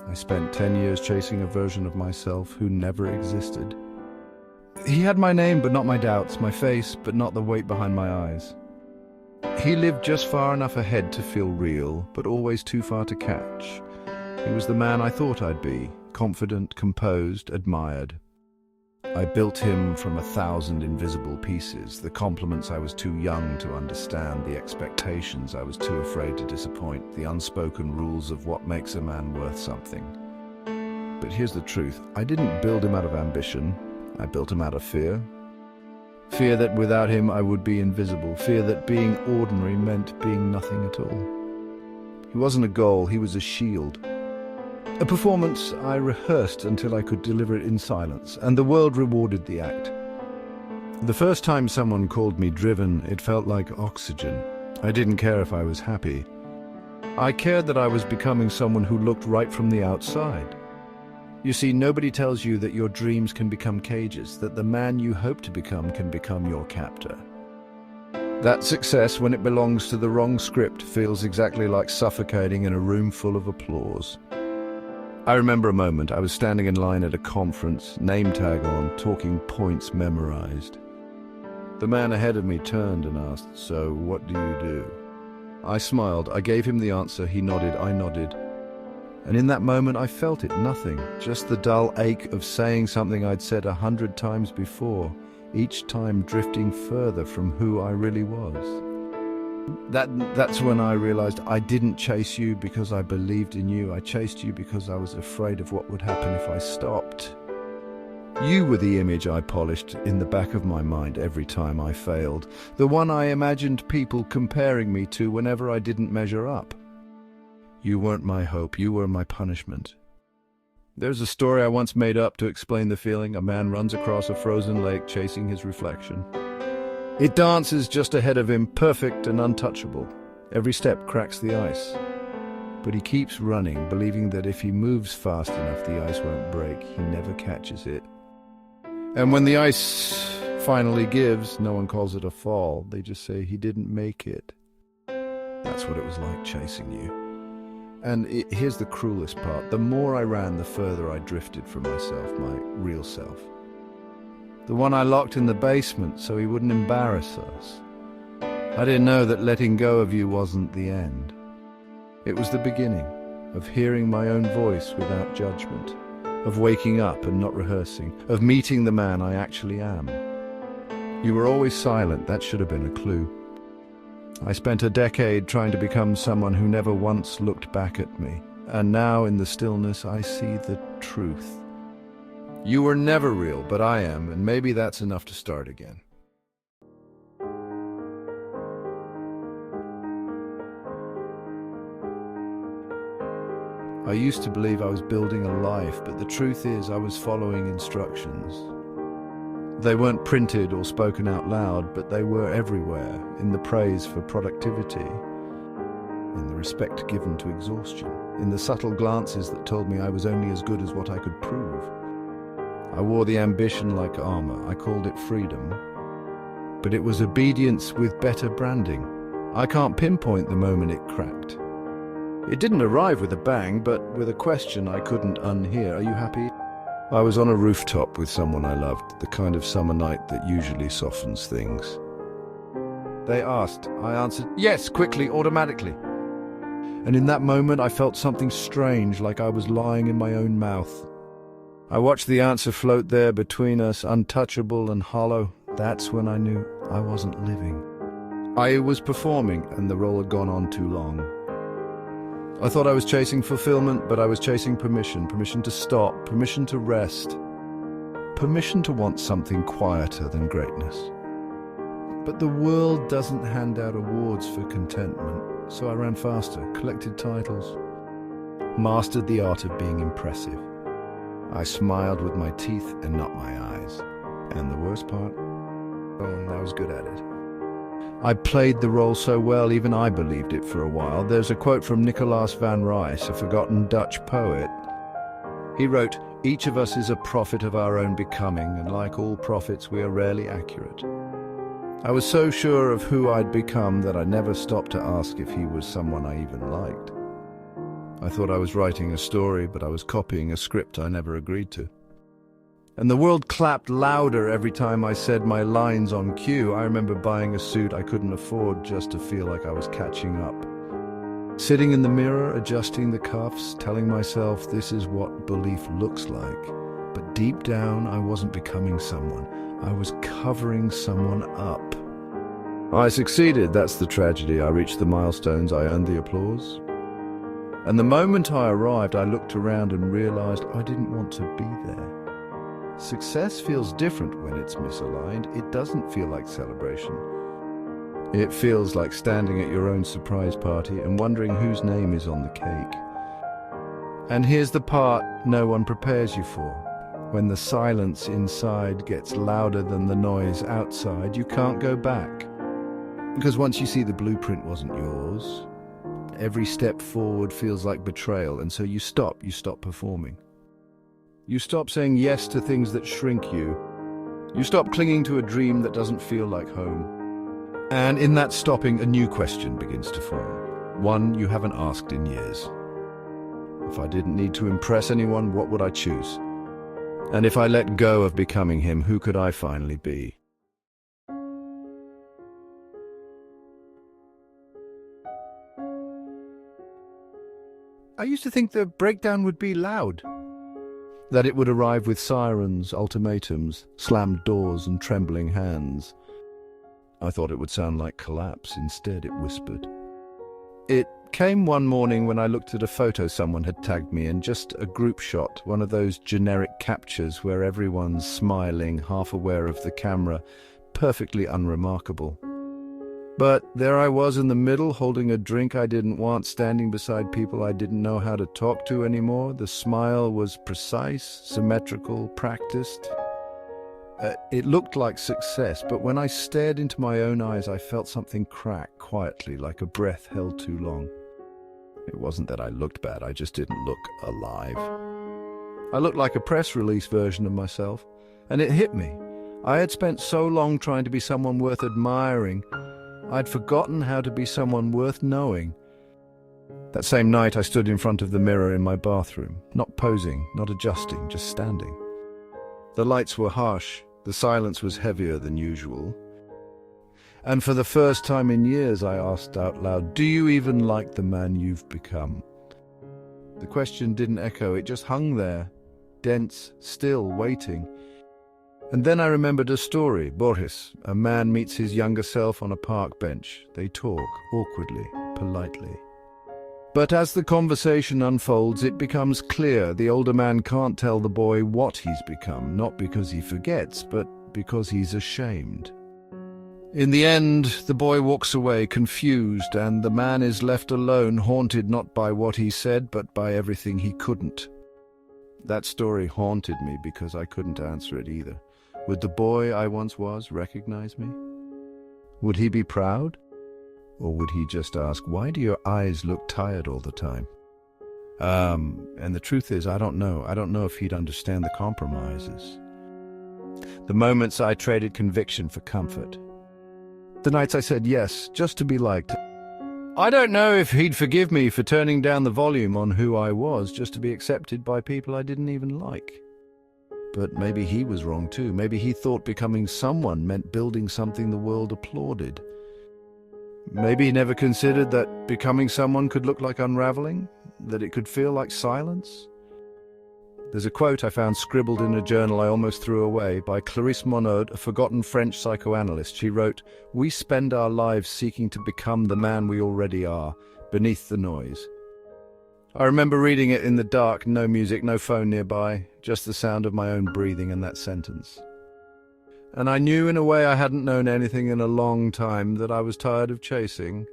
I spent 10 years chasing a version of myself who never existed. He had my name but not my doubts, my face but not the weight behind my eyes. He lived just far enough ahead to feel real, but always too far to catch. He was the man I thought I'd be, confident, composed, admired. I built him from 1,000 invisible pieces, the compliments I was too young to understand, the expectations I was too afraid to disappoint, the unspoken rules of what makes a man worth something. But here's the truth, I didn't build him out of ambition, I built him out of fear. Fear that without him I would be invisible, fear that being ordinary meant being nothing at all. He wasn't a goal, he was a shield. A performance I rehearsed until I could deliver it in silence, and the world rewarded the act. The first time someone called me driven, it felt like oxygen. I didn't care if I was happy. I cared that I was becoming someone who looked right from the outside. You see, nobody tells you that your dreams can become cages, that the man you hope to become can become your captor. That success, when it belongs to the wrong script, feels exactly like suffocating in a room full of applause. I remember a moment, I was standing in line at a conference, name tag on, talking points memorized. The man ahead of me turned and asked, "So, what do you do?" I smiled, I gave him the answer, he nodded, I nodded. And in that moment I felt it, nothing, just the dull ache of saying something I'd said 100 times before, each time drifting further from who I really was. That's when I realized I didn't chase you because I believed in you. I chased you because I was afraid of what would happen if I stopped. You were the image I polished in the back of my mind every time I failed, the one I imagined people comparing me to whenever I didn't measure up. You weren't my hope, you were my punishment. There's a story I once made up to explain the feeling. A man runs across a frozen lake chasing his reflection. It dances just ahead of him, perfect and untouchable. Every step cracks the ice. But he keeps running, believing that if he moves fast enough, the ice won't break. He never catches it. And when the ice finally gives, no one calls it a fall. They just say he didn't make it. That's what it was like chasing you. And here's the cruelest part. The more I ran, the further I drifted from myself, my real self. The one I locked in the basement so he wouldn't embarrass us. I didn't know that letting go of you wasn't the end. It was the beginning of hearing my own voice without judgment, of waking up and not rehearsing, of meeting the man I actually am. You were always silent, that should have been a clue. I spent a decade trying to become someone who never once looked back at me, and now in the stillness I see the truth. You were never real, but I am, and maybe that's enough to start again. I used to believe I was building a life, but the truth is I was following instructions. They weren't printed or spoken out loud, but they were everywhere, in the praise for productivity, in the respect given to exhaustion, in the subtle glances that told me I was only as good as what I could prove. I wore the ambition like armor. I called it freedom. But it was obedience with better branding. I can't pinpoint the moment it cracked. It didn't arrive with a bang, but with a question I couldn't unhear. Are you happy? I was on a rooftop with someone I loved, the kind of summer night that usually softens things. They asked. I answered, yes, quickly, automatically. And in that moment I felt something strange, like I was lying in my own mouth. I watched the answer float there between us, untouchable and hollow. That's when I knew I wasn't living. I was performing, and the role had gone on too long. I thought I was chasing fulfillment, but I was chasing permission. Permission to stop, permission to rest, permission to want something quieter than greatness. But the world doesn't hand out awards for contentment, so I ran faster, collected titles, mastered the art of being impressive. I smiled with my teeth and not my eyes. And the worst part? Oh, I was good at it. I played the role so well, even I believed it for a while. There's a quote from Nicolaas van Rijs, a forgotten Dutch poet. He wrote, "Each of us is a prophet of our own becoming, and like all prophets, we are rarely accurate." I was so sure of who I'd become that I never stopped to ask if he was someone I even liked. I thought I was writing a story, but I was copying a script I never agreed to. And the world clapped louder every time I said my lines on cue. I remember buying a suit I couldn't afford just to feel like I was catching up. Sitting in the mirror, adjusting the cuffs, telling myself this is what belief looks like. But deep down, I wasn't becoming someone. I was covering someone up. I succeeded, that's the tragedy. I reached the milestones, I earned the applause. And the moment I arrived, I looked around and realized I didn't want to be there. Success feels different when it's misaligned. It doesn't feel like celebration. It feels like standing at your own surprise party and wondering whose name is on the cake. And here's the part no one prepares you for. When the silence inside gets louder than the noise outside, you can't go back. Because once you see the blueprint wasn't yours, every step forward feels like betrayal, and so you stop performing. You stop saying yes to things that shrink you. You stop clinging to a dream that doesn't feel like home. And in that stopping, a new question begins to form. One you haven't asked in years. If I didn't need to impress anyone, what would I choose? And if I let go of becoming him, who could I finally be? I used to think the breakdown would be loud. That it would arrive with sirens, ultimatums, slammed doors and trembling hands. I thought it would sound like collapse. Instead, it whispered. It came one morning when I looked at a photo someone had tagged me in, just a group shot, one of those generic captures where everyone's smiling, half aware of the camera, perfectly unremarkable. But there I was in the middle, holding a drink I didn't want, standing beside people I didn't know how to talk to anymore. The smile was precise, symmetrical, practiced. It looked like success, but when I stared into my own eyes, I felt something crack quietly, like a breath held too long. It wasn't that I looked bad, I just didn't look alive. I looked like a press release version of myself, and it hit me. I had spent so long trying to be someone worth admiring, I'd forgotten how to be someone worth knowing. That same night, I stood in front of the mirror in my bathroom, not posing, not adjusting, just standing. The lights were harsh. The silence was heavier than usual. And for the first time in years, I asked out loud, "Do you even like the man you've become?" The question didn't echo, it just hung there, dense, still, waiting. And then I remembered a story. Boris, a man meets his younger self on a park bench. They talk, awkwardly, politely. But as the conversation unfolds, it becomes clear the older man can't tell the boy what he's become, not because he forgets, but because he's ashamed. In the end, the boy walks away confused, and the man is left alone, haunted not by what he said, but by everything he couldn't. That story haunted me because I couldn't answer it either. Would the boy I once was recognize me? Would he be proud? Or would he just ask, "Why do your eyes look tired all the time?" And the truth is, I don't know. I don't know if he'd understand the compromises. The moments I traded conviction for comfort. The nights I said yes, just to be liked. I don't know if he'd forgive me for turning down the volume on who I was, just to be accepted by people I didn't even like. But maybe he was wrong too. Maybe he thought becoming someone meant building something the world applauded. Maybe he never considered that becoming someone could look like unraveling, that it could feel like silence. There's a quote I found scribbled in a journal I almost threw away by Clarisse Monod, a forgotten French psychoanalyst. She wrote, "We spend our lives seeking to become the man we already are, beneath the noise." I remember reading it in the dark, no music, no phone nearby, just the sound of my own breathing and that sentence. And I knew in a way I hadn't known anything in a long time that I was tired of chasing,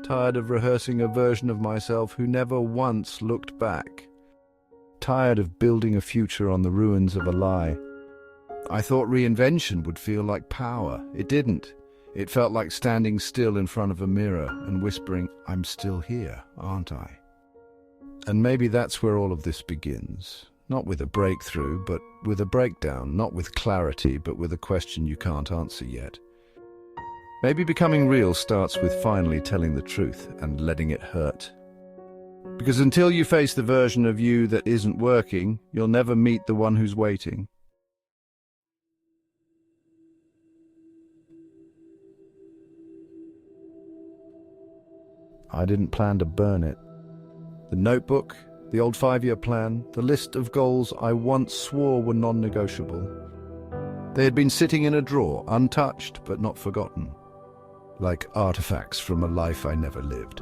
tired of rehearsing a version of myself who never once looked back, tired of building a future on the ruins of a lie. I thought reinvention would feel like power. It didn't. It felt like standing still in front of a mirror and whispering, "I'm still here, aren't I?" And maybe that's where all of this begins. Not with a breakthrough, but with a breakdown. Not with clarity, but with a question you can't answer yet. Maybe becoming real starts with finally telling the truth and letting it hurt. Because until you face the version of you that isn't working, you'll never meet the one who's waiting. I didn't plan to burn it. The notebook, the old 5-year plan, the list of goals I once swore were non-negotiable. They had been sitting in a drawer, untouched but not forgotten, like artifacts from a life I never lived.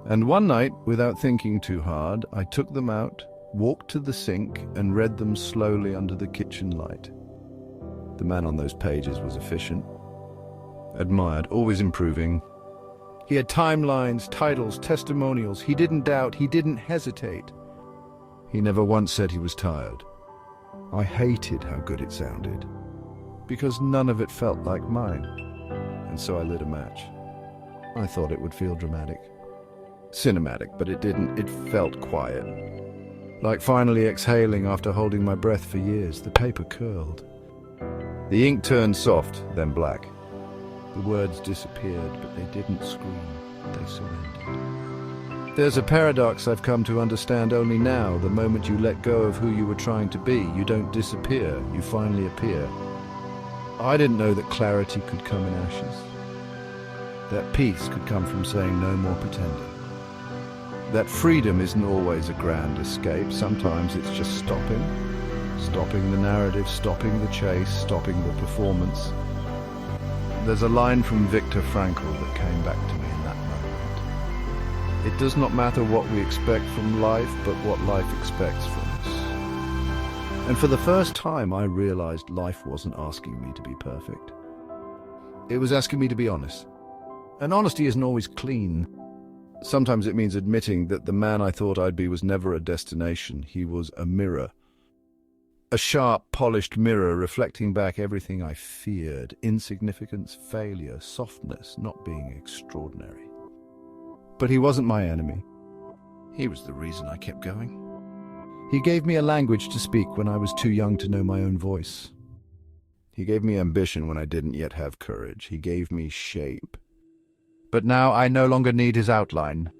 And one night, without thinking too hard, I took them out, walked to the sink, and read them slowly under the kitchen light. The man on those pages was efficient, admired, always improving. He had timelines, titles, testimonials. He didn't doubt, he didn't hesitate. He never once said he was tired. I hated how good it sounded, because none of it felt like mine. And so I lit a match. I thought it would feel dramatic. Cinematic, but it didn't. It felt quiet. Like finally exhaling after holding my breath for years. The paper curled. The ink turned soft, then black. The words disappeared, but they didn't scream. They surrendered. There's a paradox I've come to understand only now. The moment you let go of who you were trying to be, you don't disappear, you finally appear. I didn't know that clarity could come in ashes. That peace could come from saying no more pretending. That freedom isn't always a grand escape. Sometimes it's just stopping. Stopping the narrative, stopping the chase, stopping the performance. There's a line from Viktor Frankl that came back to me in that moment. It does not matter what we expect from life, but what life expects from us. And for the first time, I realized life wasn't asking me to be perfect. It was asking me to be honest. And honesty isn't always clean. Sometimes it means admitting that the man I thought I'd be was never a destination. He was a mirror. A sharp, polished mirror reflecting back everything I feared. Insignificance, failure, softness, not being extraordinary. But he wasn't my enemy. He was the reason I kept going. He gave me a language to speak when I was too young to know my own voice. He gave me ambition when I didn't yet have courage. He gave me shape. But now I no longer need his outline,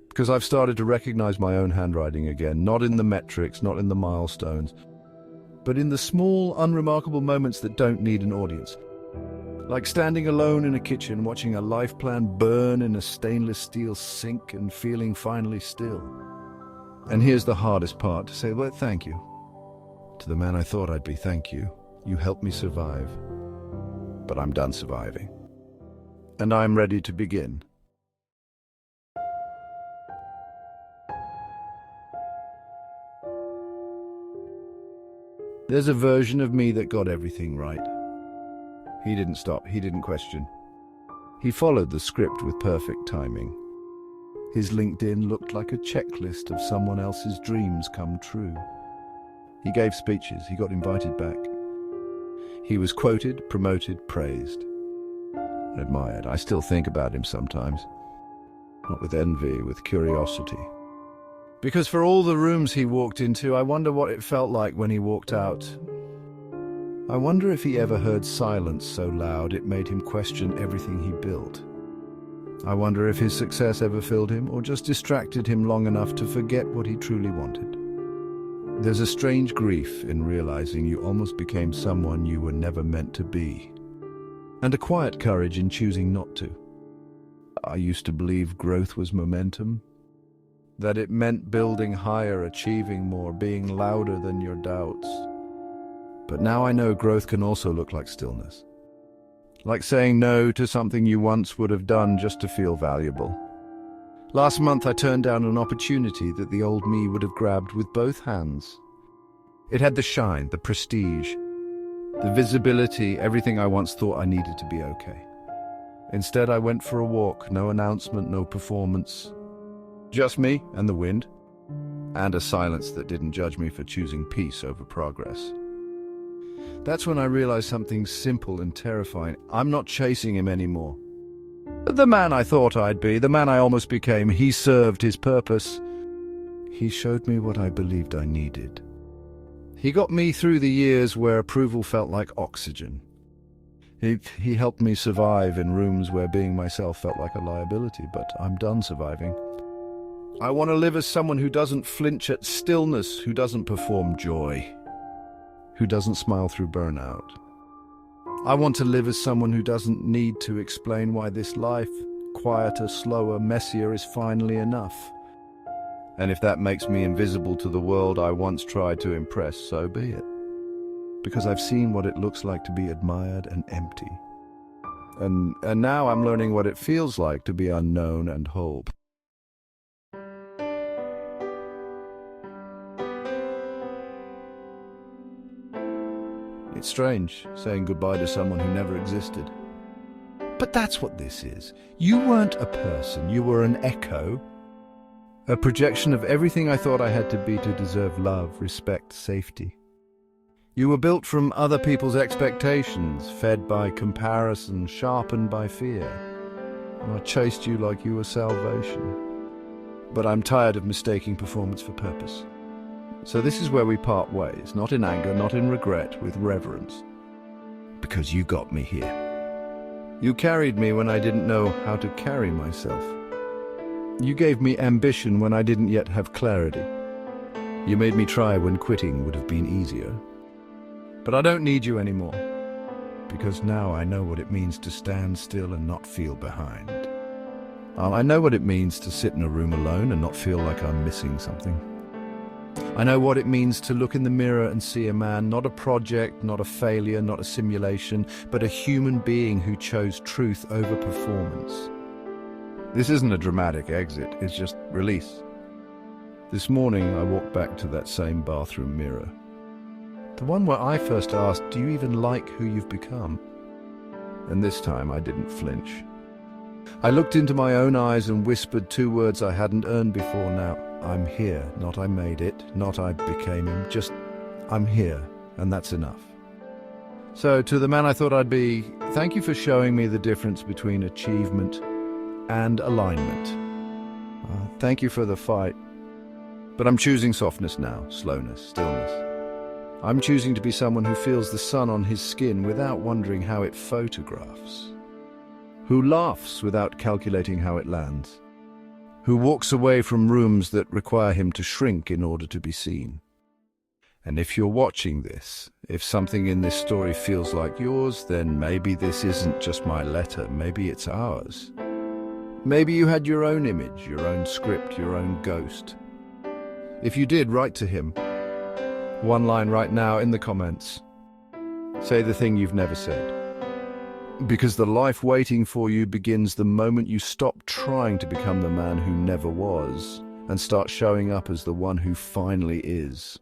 because I've started to recognize my own handwriting again, not in the metrics, not in the milestones, but in the small, unremarkable moments that don't need an audience. Like standing alone in a kitchen, watching a life plan burn in a stainless steel sink and feeling finally still. And here's the hardest part, to say, well, thank you. To the man I thought I'd be, thank you. You helped me survive. But I'm done surviving. And I'm ready to begin. There's a version of me that got everything right. He didn't stop, he didn't question. He followed the script with perfect timing. His LinkedIn looked like a checklist of someone else's dreams come true. He gave speeches, he got invited back. He was quoted, promoted, praised. Admired. I still think about him sometimes. Not with envy, with curiosity. Because for all the rooms he walked into, I wonder what it felt like when he walked out. I wonder if he ever heard silence so loud it made him question everything he built. I wonder if his success ever filled him or just distracted him long enough to forget what he truly wanted. There's a strange grief in realizing you almost became someone you were never meant to be. And a quiet courage in choosing not to. I used to believe growth was momentum, that it meant building higher, achieving more, being louder than your doubts. But now I know growth can also look like stillness. Like saying no to something you once would have done just to feel valuable. Last month I turned down an opportunity that the old me would have grabbed with both hands. It had the shine, the prestige, the visibility, everything I once thought I needed to be okay. Instead, I went for a walk, no announcement, no performance. Just me and the wind, and a silence that didn't judge me for choosing peace over progress. That's when I realized something simple and terrifying. I'm not chasing him anymore. The man I thought I'd be, the man I almost became, he served his purpose. He showed me what I believed I needed. He got me through the years where approval felt like oxygen. He helped me survive in rooms where being myself felt like a liability, but I'm done surviving. I want to live as someone who doesn't flinch at stillness, who doesn't perform joy, who doesn't smile through burnout. I want to live as someone who doesn't need to explain why this life, quieter, slower, messier, is finally enough. And if that makes me invisible to the world I once tried to impress, so be it. Because I've seen what it looks like to be admired and empty. And now I'm learning what it feels like to be unknown and whole. It's strange, saying goodbye to someone who never existed. But that's what this is. You weren't a person, you were an echo. A projection of everything I thought I had to be to deserve love, respect, safety. You were built from other people's expectations, fed by comparison, sharpened by fear. And I chased you like you were salvation. But I'm tired of mistaking performance for purpose. So this is where we part ways, not in anger, not in regret, with reverence. Because you got me here. You carried me when I didn't know how to carry myself. You gave me ambition when I didn't yet have clarity. You made me try when quitting would have been easier. But I don't need you anymore, because now I know what it means to stand still and not feel behind. I know what it means to sit in a room alone and not feel like I'm missing something. I know what it means to look in the mirror and see a man, not a project, not a failure, not a simulation, but a human being who chose truth over performance. This isn't a dramatic exit, it's just release. This morning I walked back to that same bathroom mirror. The one where I first asked, do you even like who you've become? And this time I didn't flinch. I looked into my own eyes and whispered two words I hadn't earned before now. I'm here, not I made it, not I became him, just I'm here, and that's enough. So to the man I thought I'd be, thank you for showing me the difference between achievement and alignment. Thank you for the fight, but I'm choosing softness now, slowness, stillness. I'm choosing to be someone who feels the sun on his skin without wondering how it photographs, who laughs without calculating how it lands, who walks away from rooms that require him to shrink in order to be seen. And if you're watching this, if something in this story feels like yours, then maybe this isn't just my letter, maybe it's ours. Maybe you had your own image, your own script, your own ghost. If you did, write to him. One line right now in the comments. Say the thing you've never said. Because the life waiting for you begins the moment you stop trying to become the man who never was and start showing up as the one who finally is.